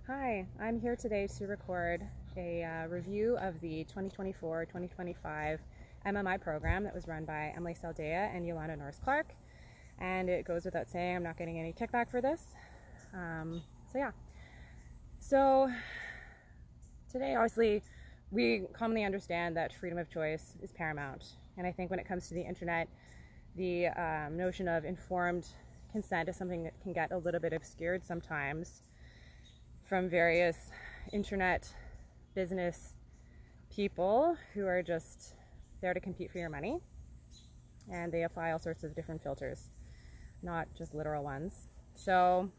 Hi, I'm here today to record a review of the 2024-2025 MMI program that was run by Emily Saldea and Yolanda Norris-Clark. And it goes without saying I'm not getting any kickback for this. So today, obviously, we commonly understand that freedom of choice is paramount. And I think when it comes to the internet, the notion of informed consent is something that can get a little bit obscured sometimes from various internet business people who are just there to compete for your money, and they apply all sorts of different filters, not just literal ones. So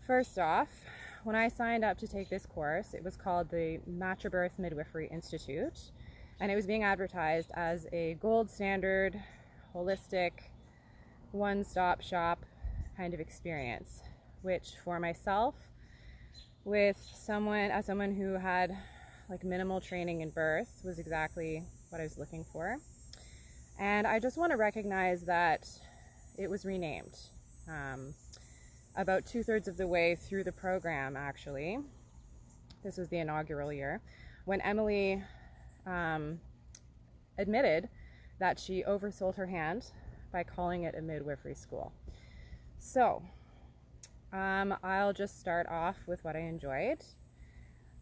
first off, when I signed up to take this course, it was called the Matribirth Midwifery Institute, and it was being advertised as a gold standard, holistic, one-stop shop kind of experience, which for myself, as someone who had like minimal training in birth, was exactly what I was looking for. And I just want to recognize that it was renamed about 2/3 of the way through the program, actually. This was the inaugural year, when Emily admitted that she oversold her hand by calling it a midwifery school. So I'll just start off with what I enjoyed.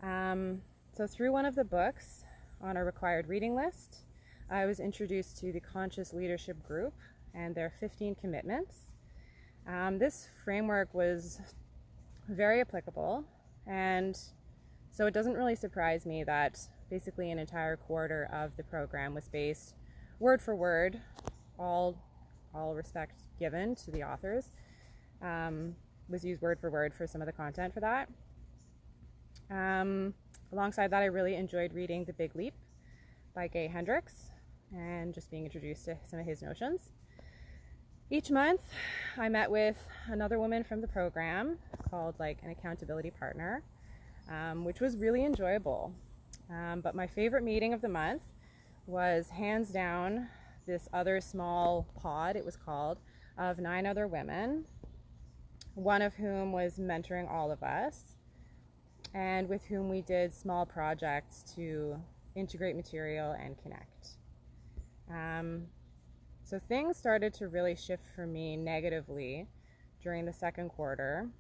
So through one of the books on our required reading list, I was introduced to the Conscious Leadership Group and their 15 commitments. This framework was very applicable, and so it doesn't really surprise me that basically an entire quarter of the program was based word for word, all respect given to the authors, was used word for word for some of the content for that. Alongside that, I really enjoyed reading The Big Leap by Gay Hendricks and just being introduced to some of his notions. Each month, I met with another woman from the program called like an accountability partner, which was really enjoyable. But my favorite meeting of the month was hands down this other small pod, it was called, of 9 other women, one of whom was mentoring all of us, and with whom we did small projects to integrate material and connect. So things started to really shift for me negatively during the second quarter,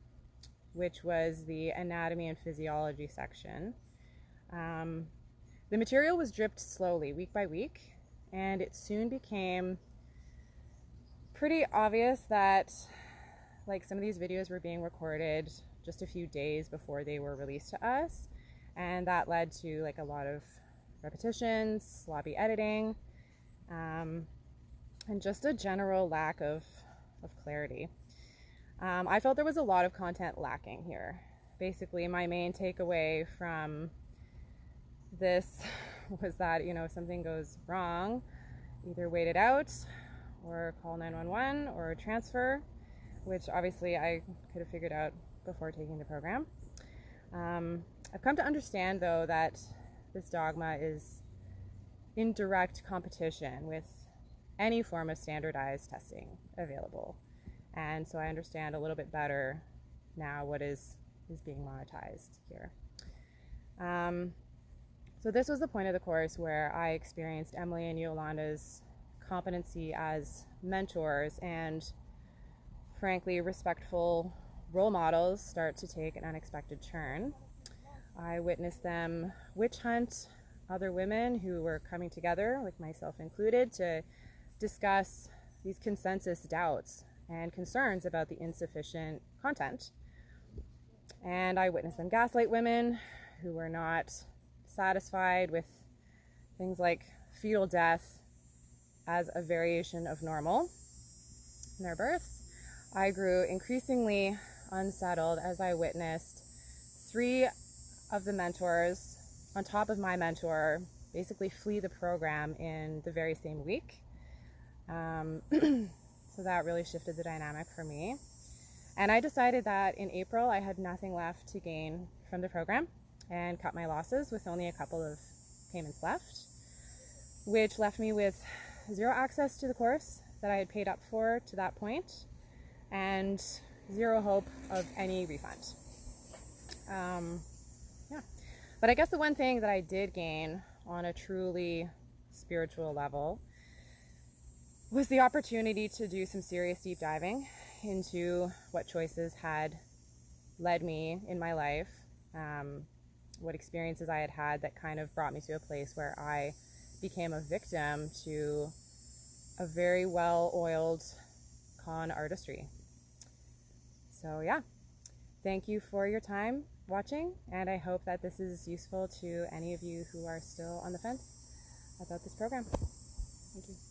which was the anatomy and physiology section. The material was dripped slowly, week by week, and it soon became pretty obvious that like some of these videos were being recorded just a few days before they were released to us, and that led to like a lot of repetitions, sloppy editing, and just a general lack of clarity. I felt there was a lot of content lacking here. Basically, my main takeaway from this was that, if something goes wrong, either wait it out or call 911 or transfer, which obviously I could have figured out before taking the program. I've come to understand, though, that this dogma is in direct competition with any form of standardized testing available. And so I understand a little bit better now what is being monetized here. So this was the point of the course where I experienced Emily and Yolanda's competency as mentors and, frankly, respectful role models start to take an unexpected turn. I witnessed them witch hunt other women who were coming together, like myself included, to discuss these consensus doubts and concerns about the insufficient content. And I witnessed them gaslight women who were not satisfied with things like fetal death as a variation of normal in their births. I grew increasingly unsettled as I witnessed 3 of the mentors, on top of my mentor, basically flee the program in the very same week. So that really shifted the dynamic for me. And I decided that in April I had nothing left to gain from the program and cut my losses with only a couple of payments left, which left me with 0 access to the course that I had paid up for to that point, and zero hope of any refund. Yeah. But I guess the one thing that I did gain on a truly spiritual level was the opportunity to do some serious deep diving into what choices had led me in my life, what experiences I had had that kind of brought me to a place where I became a victim to a very well-oiled con artistry. So yeah, thank you for your time watching, and I hope that this is useful to any of you who are still on the fence about this program. Thank you.